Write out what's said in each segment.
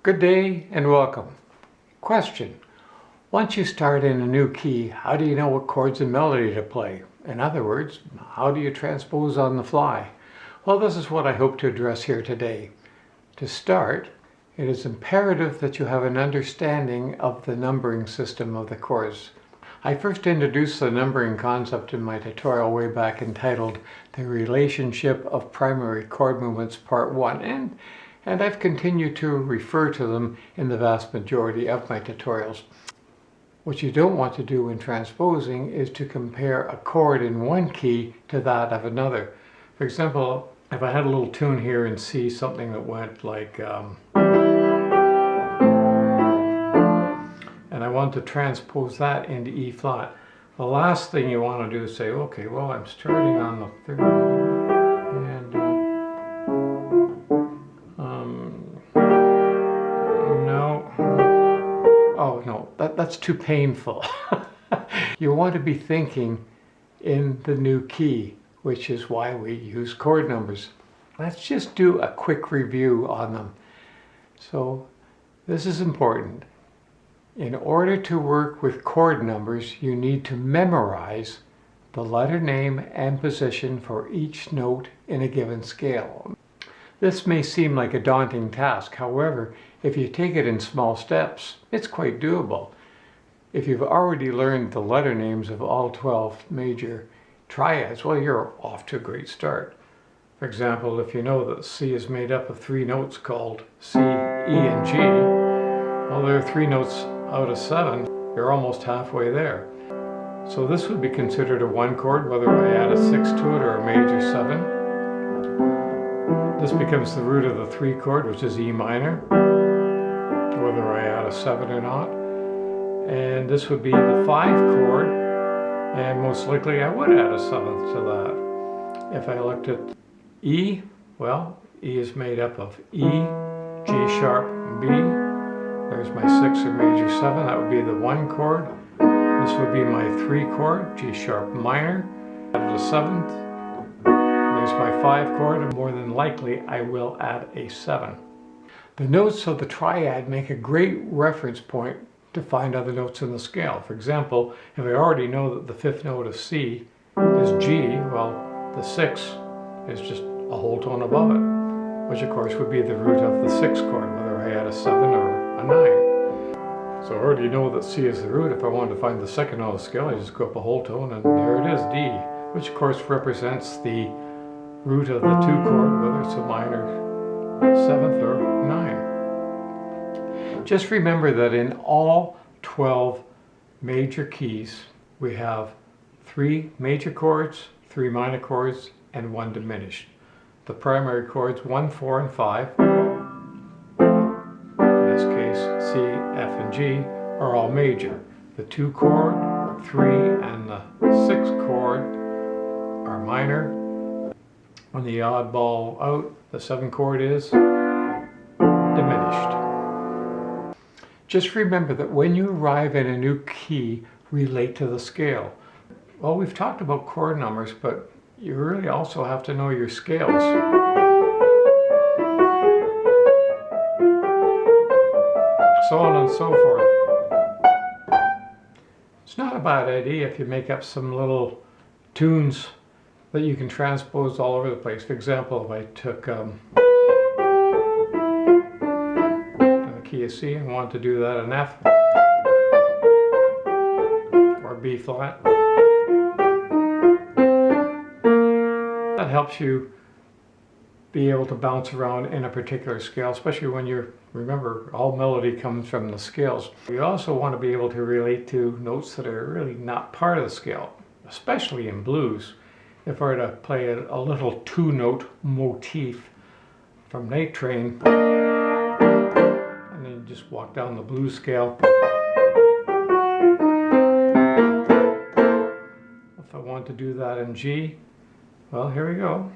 Good day and welcome. Question. Once you start in a new key, how do you know what chords and melody to play? In other words, how do you transpose on the fly? Well, this is what I hope to address here today. To start, it is imperative that you have an understanding of the numbering system of the chords. I first introduced the numbering concept in my tutorial way back entitled The Relationship of Primary Chord Movements Part 1, and I've continued to refer to them in the vast majority of my tutorials. What you don't want to do when transposing is to compare a chord in one key to that of another. For example, if I had a little tune here in C, something that went like, and I want to transpose that into E flat, the last thing you want to do is say, okay, well, I'm starting on the third, and no, that's too painful. You want to be thinking in the new key, which is why we use chord numbers. Let's just do a quick review on them. So this is important. In order to work with chord numbers, you need to memorize the letter name and position for each note in a given scale. This may seem like a daunting task. However, if you take it in small steps, it's quite doable. If you've already learned the letter names of all 12 major triads, well, you're off to a great start. For example, if you know that C is made up of 3 notes called C, E, and G, well, there are 3 notes out of 7. You're almost halfway there. So this would be considered a 1 chord, whether I add a 6 to it or a major 7. This becomes the root of the 3 chord, which is E minor, whether I add a 7 or not. And this would be the 5 chord, and most likely I would add a 7th to that. If I looked at E, well, E is made up of E, G sharp, B. There's my 6 or major 7, that would be the 1 chord. This would be my 3 chord, G sharp minor, added a 7th. There's my 5 chord, and more than likely I will add a 7. The notes of the triad make a great reference point to find other notes in the scale. For example, if I already know that the 5th note of C is G, well, the 6 is just a whole tone above it, which of course would be the root of the 6th chord, whether I add a 7 or a 9. So I already know that C is the root. If I wanted to find the 2nd note of the scale, I just go up a whole tone, and there it is, D, which of course represents the root of the 2 chord, whether it's a minor 7th or 9. Just remember that in all 12 major keys, we have 3 major chords, 3 minor chords, and 1 diminished. The primary chords 1, 4, and 5, in this case C, F, and G, are all major. The 2 chord, 3, and the 6 chord are minor. On the oddball out, the 7 chord is diminished. Just remember that when you arrive in a new key, relate to the scale. Well, we've talked about chord numbers, but you really also have to know your scales. So on and so forth. It's not a bad idea if you make up some little tunes that you can transpose all over the place. For example, if I took the key of C and wanted to do that in F or B flat, that helps you be able to bounce around in a particular scale, especially when you're, remember, all melody comes from the scales. You also want to be able to relate to notes that are really not part of the scale, especially in blues. If I were to play a little 2-note motif from Night Train, and then just walk down the blues scale. If I want to do that in G, well, here we go.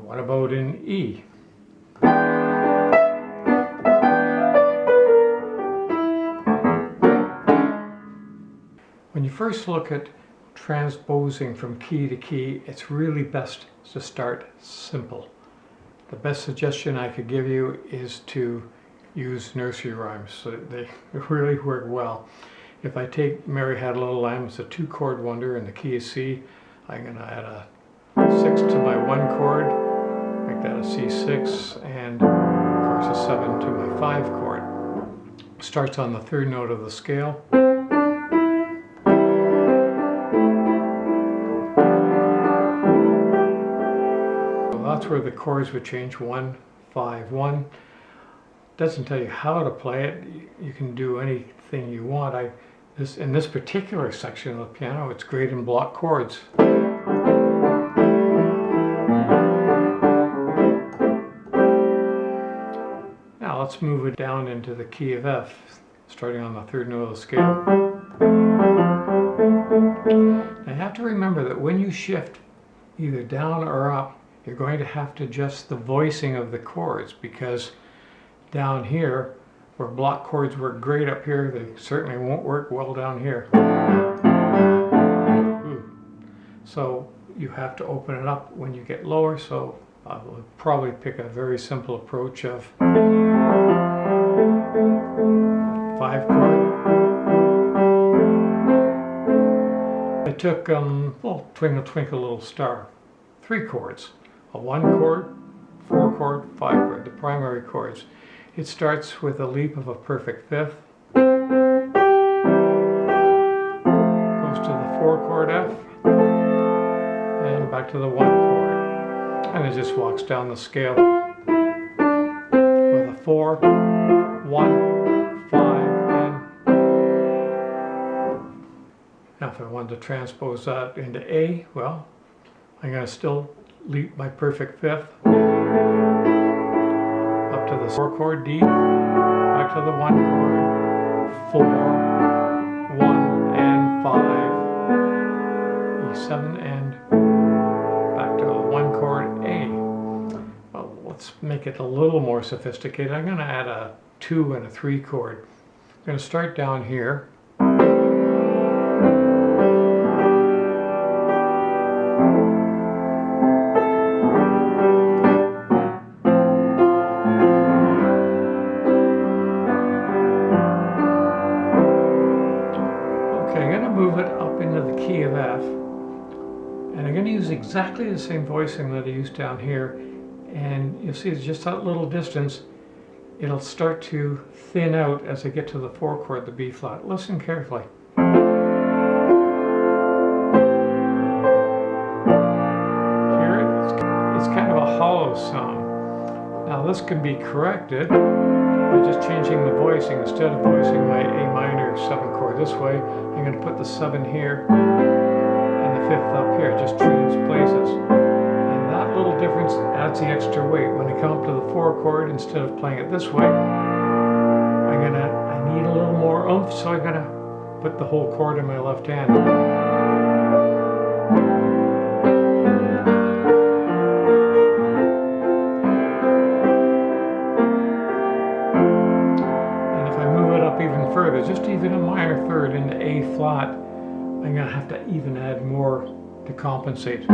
What about in E? When you first look at transposing from key to key, it's really best to start simple. The best suggestion I could give you is to use nursery rhymes. So they really work well. If I take Mary Had a Little Lamb, it's a 2-chord wonder in the key of C. I'm going to add a 6 to my 1 chord, make that a C6, and of course a 7 to my 5 chord. Starts on the 3rd note of the scale. So that's where the chords would change: 1, 5, 1. Doesn't tell you how to play it. You can do anything you want. In this particular section of the piano, it's great in block chords. Now let's move it down into the key of F, starting on the 3rd note of the scale. Now you have to remember that when you shift either down or up, you're going to have to adjust the voicing of the chords, because down here, where block chords work great up here, they certainly won't work well down here. So you have to open it up when you get lower, so I will probably pick a very simple approach of 5 chord. I took, Twinkle Twinkle Little Star, 3 chords, a 1 chord, 4 chord, 5 chord, the primary chords. It starts with a leap of a perfect 5th, goes to the 4 chord F, and back to the 1 chord, and it just walks down the scale with a 4, 1, 5, and now if I wanted to transpose that into A, well, I'm going to still leap my perfect 5th, to the 4 chord D, back to the 1 chord, 4, 1, and 5, E7, and back to the 1 chord A. Well, let's make it a little more sophisticated. I'm going to add a 2 and a 3 chord. I'm going to start down here. Move it up into the key of F, and I'm going to use exactly the same voicing that I used down here, and you'll see it's just that little distance. It'll start to thin out as I get to the 4 chord, the B flat. Listen carefully. Hear it? It's kind of a hollow sound. Now this can be corrected by just changing the voicing. Instead of voicing my A minor 7 chord this way, I'm going to put the 7 here and the 5th up here. It just transplaces. And that little difference adds the extra weight. When I come up to the 4 chord, instead of playing it this way, I need a little more oomph, so I'm going to put the whole chord in my left hand. Further, just even a minor 3rd into A flat, I'm going to have to even add more to compensate.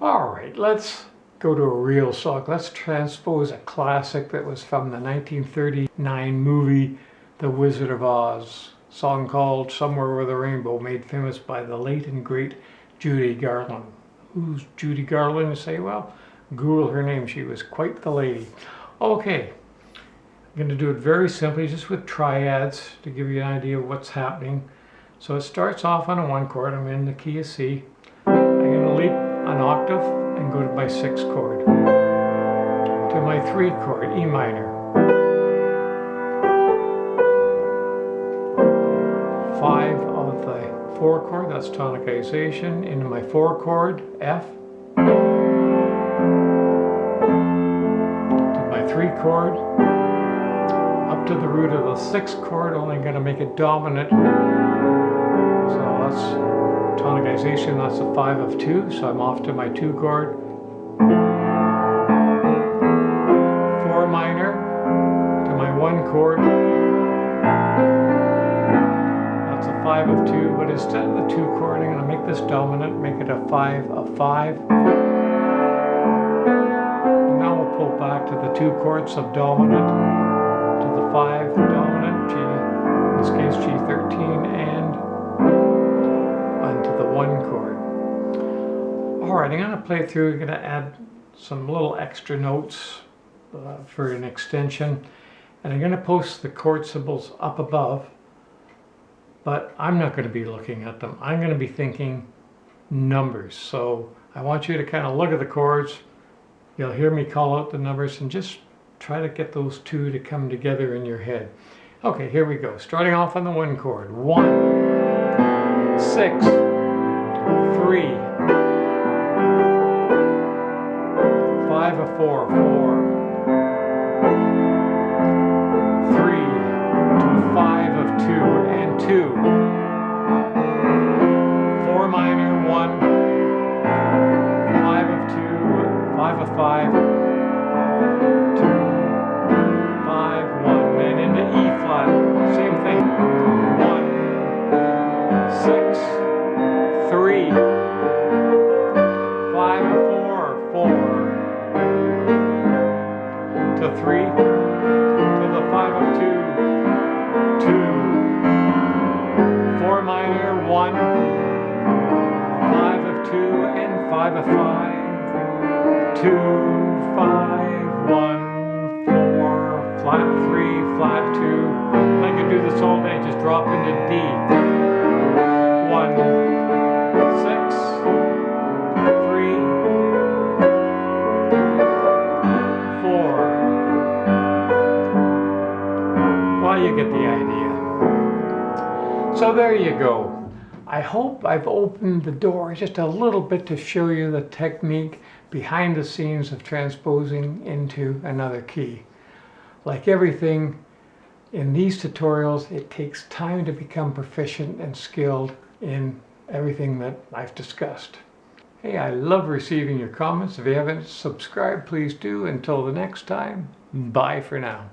All right, let's go to a real song. Let's transpose a classic that was from the 1939 movie The Wizard of Oz. A song called Somewhere Over the Rainbow, made famous by the late and great Judy Garland. Who's Judy Garland? You say, well, Google her name. She was quite the lady. Okay, I'm going to do it very simply, just with triads to give you an idea of what's happening. So it starts off on a 1 chord. I'm in the key of C. I'm going to leap an octave and go to my 6 chord, to my 3 chord, E minor, 5 of the 4 chord, that's tonicization, into my 4 chord, F, to my 3 chord, up to the root of the 6th chord, only going to make it dominant, So that's tonicization, that's a 5 of 2, so I'm off to my 2 chord. 4 minor to my 1 chord. That's a 5 of 2, but instead of the 2 chord, I'm going to make this dominant, make it a 5 of 5. Now we'll pull back to the 2 chord subdominant, to the 5 dominant, G, in this case G13, and onto the 1 chord. Alright, I'm going to play through, I'm going to add some little extra notes for an extension, and I'm going to post the chord symbols up above, but I'm not going to be looking at them. I'm going to be thinking numbers. So I want you to kind of look at the chords. You'll hear me call out the numbers and just try to get those two to come together in your head. Okay, here we go. Starting off on the 1 chord. 1, 6, 3, 5 of 4, 4, 3, to 5 of 2, and 2, 4 minor, 1, 5 of 2, 5 of 5, 2, 5, 1, and into E flat, same thing, 1, 6, 3, 5 of 4, 4, to 3, to the 5 of 2, 2, 4 minor, 1, 5 of 2, and 5 of 5, 2, 5, 1, 4, flat 3, flat 2. I could do this all day, just drop into D. 1, 6, 3, 4. Well, you get the idea. So there you go. I hope I've opened the door just a little bit to show you the technique behind the scenes of transposing into another key. Like everything in these tutorials, it takes time to become proficient and skilled in everything that I've discussed. Hey, I love receiving your comments. If you haven't subscribed, please do. Until the next time, bye for now.